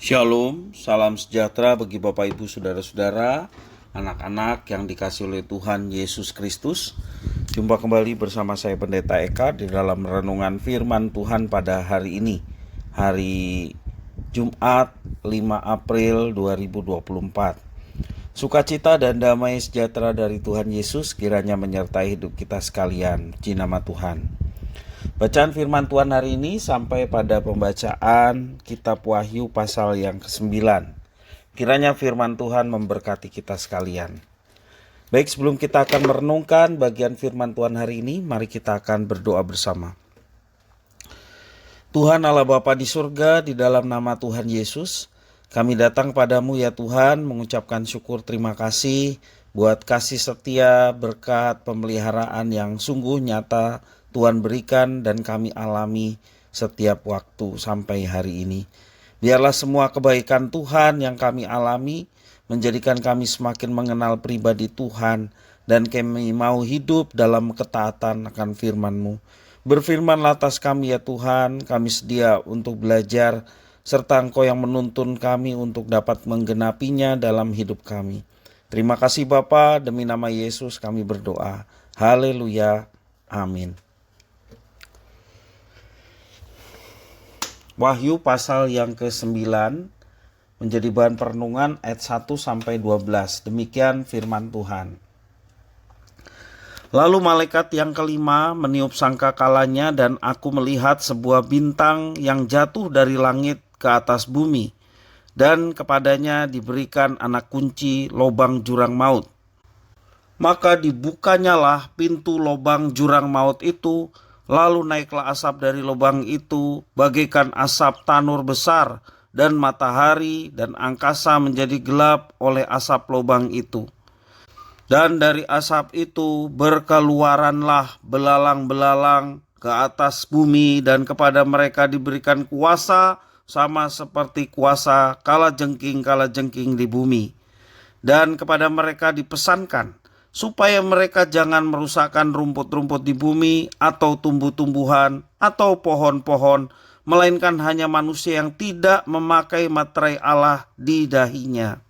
Shalom, salam sejahtera bagi Bapak Ibu Saudara-saudara, anak-anak yang dikasihi oleh Tuhan Yesus Kristus. Jumpa kembali bersama saya Pendeta Eka di dalam renungan firman Tuhan pada hari ini, hari Jumat 5 April 2024. Sukacita dan damai sejahtera dari Tuhan Yesus kiranya menyertai hidup kita sekalian. Puji nama Tuhan. Bacaan firman Tuhan hari ini sampai pada pembacaan kitab Wahyu pasal yang ke-9. Kiranya firman Tuhan memberkati kita sekalian. Baik, sebelum kita akan merenungkan bagian firman Tuhan hari ini, mari kita akan berdoa bersama. Tuhan Allah Bapa di surga, di dalam nama Tuhan Yesus, kami datang padamu ya Tuhan, mengucapkan syukur terima kasih buat kasih setia, berkat, pemeliharaan yang sungguh nyata Tuhan berikan dan kami alami setiap waktu sampai hari ini. Biarlah semua kebaikan Tuhan yang kami alami menjadikan kami semakin mengenal pribadi Tuhan dan kami mau hidup dalam ketaatan akan firman-Mu. Berfirmanlah atas kami ya Tuhan, kami sedia untuk belajar serta Engkau yang menuntun kami untuk dapat menggenapinya dalam hidup kami. Terima kasih Bapa, demi nama Yesus kami berdoa. Haleluya. Amin. Wahyu pasal yang ke-9 menjadi bahan perenungan ayat 1 sampai 12. Demikian firman Tuhan. Lalu malaikat yang kelima meniup sangkakalanya dan aku melihat sebuah bintang yang jatuh dari langit ke atas bumi dan kepadanya diberikan anak kunci lobang jurang maut. Maka dibukanyalah pintu lobang jurang maut itu. Lalu naiklah asap dari lubang itu, bagaikan asap tanur besar, dan matahari dan angkasa menjadi gelap oleh asap lubang itu. Dan dari asap itu berkeluaranlah belalang-belalang ke atas bumi, dan kepada mereka diberikan kuasa sama seperti kuasa kalajengking di bumi. Dan kepada mereka dipesankan supaya mereka jangan merusakkan rumput-rumput di bumi atau tumbuh-tumbuhan atau pohon-pohon, melainkan hanya manusia yang tidak memakai materai Allah di dahinya.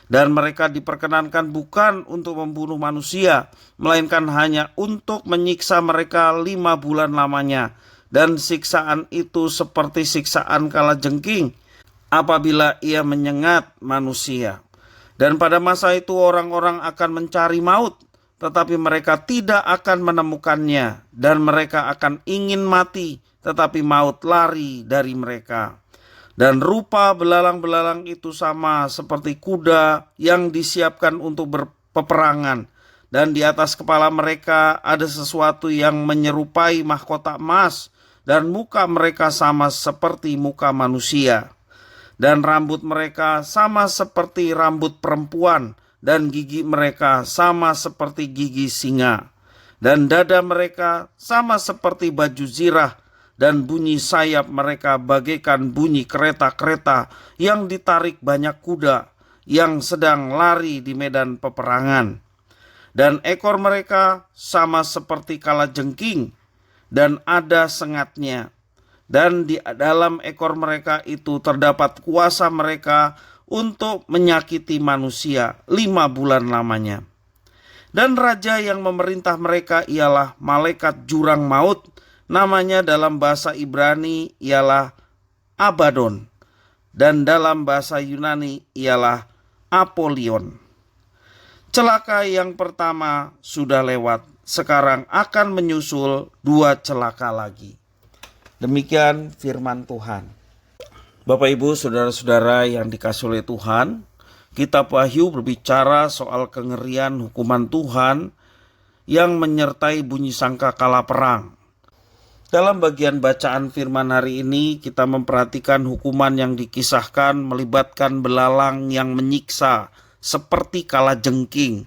Dan mereka diperkenankan bukan untuk membunuh manusia, melainkan hanya untuk menyiksa mereka 5 bulan lamanya. Dan siksaan itu seperti siksaan kalajengking apabila ia menyengat manusia. Dan pada masa itu orang-orang akan mencari maut, tetapi mereka tidak akan menemukannya. Dan mereka akan ingin mati, tetapi maut lari dari mereka. Dan rupa belalang-belalang itu sama seperti kuda yang disiapkan untuk berpeperangan. Dan di atas kepala mereka ada sesuatu yang menyerupai mahkota emas. Dan muka mereka sama seperti muka manusia. Dan rambut mereka sama seperti rambut perempuan, dan gigi mereka sama seperti gigi singa. Dan dada mereka sama seperti baju zirah, dan bunyi sayap mereka bagaikan bunyi kereta-kereta yang ditarik banyak kuda, yang sedang lari di medan peperangan. Dan ekor mereka sama seperti kalajengking, dan ada sengatnya. Dan di dalam ekor mereka itu terdapat kuasa mereka untuk menyakiti manusia 5 bulan lamanya. Dan raja yang memerintah mereka ialah malaikat jurang maut, namanya dalam bahasa Ibrani ialah Abaddon, dan dalam bahasa Yunani ialah Apollyon. Celaka yang pertama sudah lewat, sekarang akan menyusul 2 celaka lagi. Demikian firman Tuhan. Bapak Ibu Saudara-saudara yang dikasihi oleh Tuhan, kitab Wahyu berbicara soal kengerian hukuman Tuhan yang menyertai bunyi sangkakala perang. Dalam bagian bacaan firman hari ini kita memperhatikan hukuman yang dikisahkan melibatkan belalang yang menyiksa seperti kalajengking,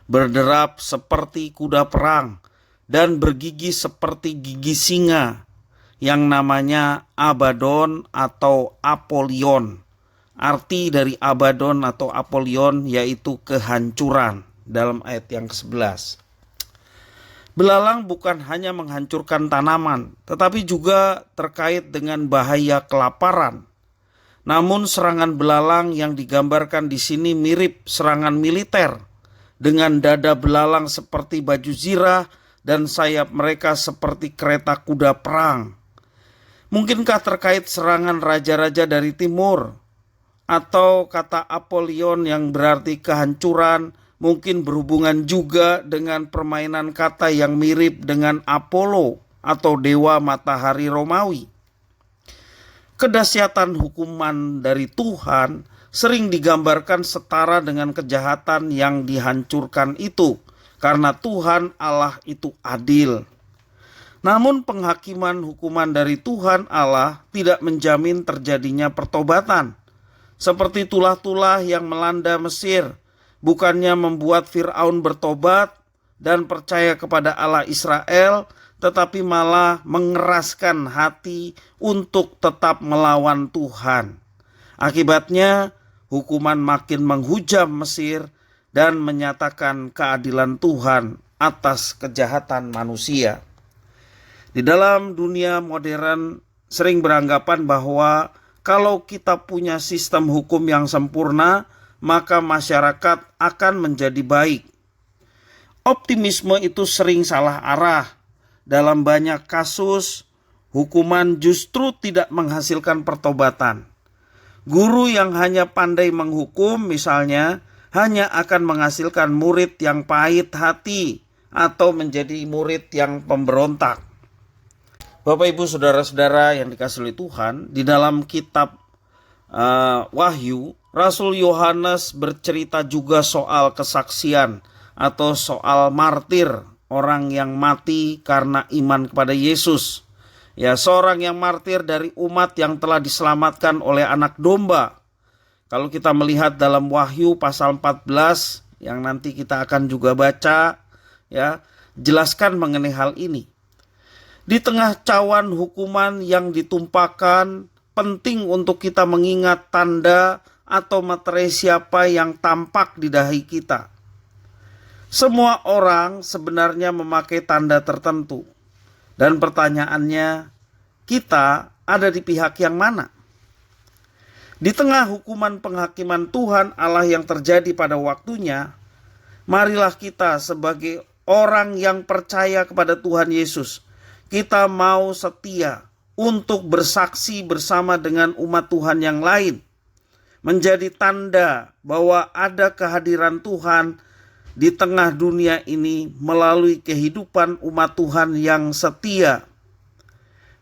berderap seperti kuda perang, dan bergigi seperti gigi singa, yang namanya Abaddon atau Apollyon. Arti dari Abaddon atau Apollyon yaitu kehancuran dalam ayat yang ke-11. Belalang bukan hanya menghancurkan tanaman, tetapi juga terkait dengan bahaya kelaparan. Namun serangan belalang yang digambarkan di sini mirip serangan militer, dengan dada belalang seperti baju zirah dan sayap mereka seperti kereta kuda perang. Mungkinkah terkait serangan raja-raja dari timur? Atau kata Apollyon yang berarti kehancuran mungkin berhubungan juga dengan permainan kata yang mirip dengan Apollo atau dewa matahari Romawi. Kedahsyatan hukuman dari Tuhan sering digambarkan setara dengan kejahatan yang dihancurkan itu, karena Tuhan Allah itu adil. Namun penghakiman hukuman dari Tuhan Allah tidak menjamin terjadinya pertobatan. Seperti tulah-tulah yang melanda Mesir, bukannya membuat Fir'aun bertobat dan percaya kepada Allah Israel, tetapi malah mengeraskan hati untuk tetap melawan Tuhan. Akibatnya, hukuman makin menghujam Mesir dan menyatakan keadilan Tuhan atas kejahatan manusia. Di dalam dunia modern sering beranggapan bahwa kalau kita punya sistem hukum yang sempurna, maka masyarakat akan menjadi baik. Optimisme itu sering salah arah. Dalam banyak kasus, hukuman justru tidak menghasilkan pertobatan. Guru yang hanya pandai menghukum misalnya, hanya akan menghasilkan murid yang pahit hati atau menjadi murid yang pemberontak. Bapak Ibu Saudara-saudara yang dikasihi oleh Tuhan, di dalam kitab Wahyu, Rasul Yohanes bercerita juga soal kesaksian atau soal martir, orang yang mati karena iman kepada Yesus. Ya, seorang yang martir dari umat yang telah diselamatkan oleh anak domba. Kalau kita melihat dalam Wahyu pasal 14 yang nanti kita akan juga baca, ya, jelaskan mengenai hal ini. Di tengah cawan hukuman yang ditumpahkan, penting untuk kita mengingat tanda atau materai siapa yang tampak di dahi kita. Semua orang sebenarnya memakai tanda tertentu. Dan pertanyaannya, kita ada di pihak yang mana? Di tengah hukuman penghakiman Tuhan Allah yang terjadi pada waktunya, marilah kita sebagai orang yang percaya kepada Tuhan Yesus, kita mau setia untuk bersaksi bersama dengan umat Tuhan yang lain, menjadi tanda bahwa ada kehadiran Tuhan di tengah dunia ini melalui kehidupan umat Tuhan yang setia.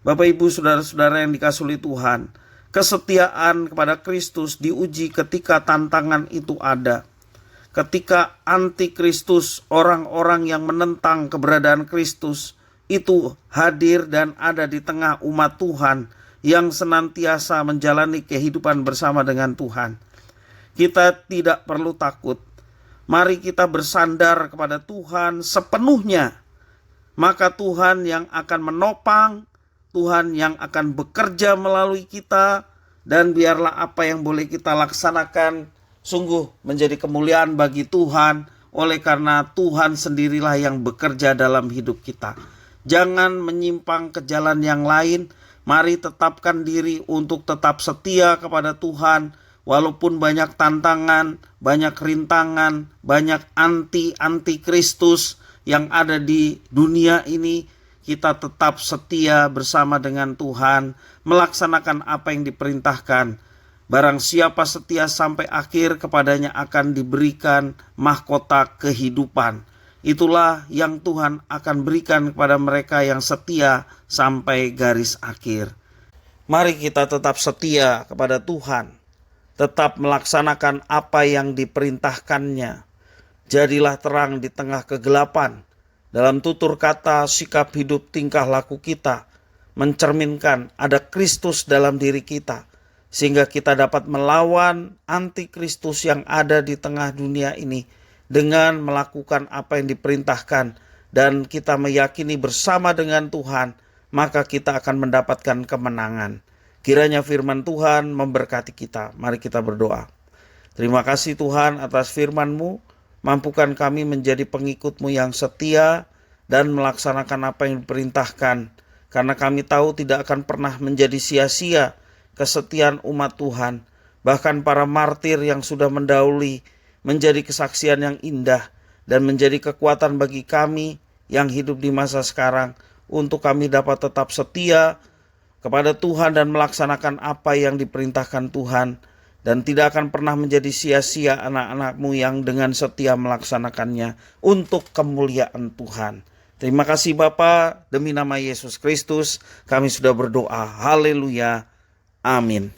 Bapak Ibu Saudara-saudara yang dikasihi oleh Tuhan, kesetiaan kepada Kristus diuji ketika tantangan itu ada. Ketika antikristus, orang-orang yang menentang keberadaan Kristus itu hadir dan ada di tengah umat Tuhan yang senantiasa menjalani kehidupan bersama dengan Tuhan. Kita tidak perlu takut. Mari kita bersandar kepada Tuhan sepenuhnya. Maka Tuhan yang akan menopang, Tuhan yang akan bekerja melalui kita, dan biarlah apa yang boleh kita laksanakan sungguh menjadi kemuliaan bagi Tuhan, oleh karena Tuhan sendirilah yang bekerja dalam hidup kita. Jangan menyimpang ke jalan yang lain. Mari tetapkan diri untuk tetap setia kepada Tuhan. Walaupun banyak tantangan, banyak rintangan, banyak anti-Kristus yang ada di dunia ini, kita tetap setia bersama dengan Tuhan, melaksanakan apa yang diperintahkan. Barang siapa setia sampai akhir, kepadanya akan diberikan mahkota kehidupan. Itulah yang Tuhan akan berikan kepada mereka yang setia sampai garis akhir. Mari kita tetap setia kepada Tuhan, tetap melaksanakan apa yang diperintahkannya. Jadilah terang di tengah kegelapan. Dalam tutur kata, sikap hidup, tingkah laku kita mencerminkan ada Kristus dalam diri kita, sehingga kita dapat melawan antikristus yang ada di tengah dunia ini dengan melakukan apa yang diperintahkan, dan kita meyakini bersama dengan Tuhan, maka kita akan mendapatkan kemenangan. Kiranya firman Tuhan memberkati kita. Mari kita berdoa. Terima kasih Tuhan atas firman-Mu. Mampukan kami menjadi pengikut-Mu yang setia dan melaksanakan apa yang diperintahkan. Karena kami tahu tidak akan pernah menjadi sia-sia kesetiaan umat Tuhan, bahkan para martir yang sudah mendahului, menjadi kesaksian yang indah dan menjadi kekuatan bagi kami yang hidup di masa sekarang, untuk kami dapat tetap setia kepada Tuhan dan melaksanakan apa yang diperintahkan Tuhan, dan tidak akan pernah menjadi sia-sia anak-anak-Mu yang dengan setia melaksanakannya untuk kemuliaan Tuhan. Terima kasih Bapa, demi nama Yesus Kristus kami sudah berdoa. Haleluya. Amin.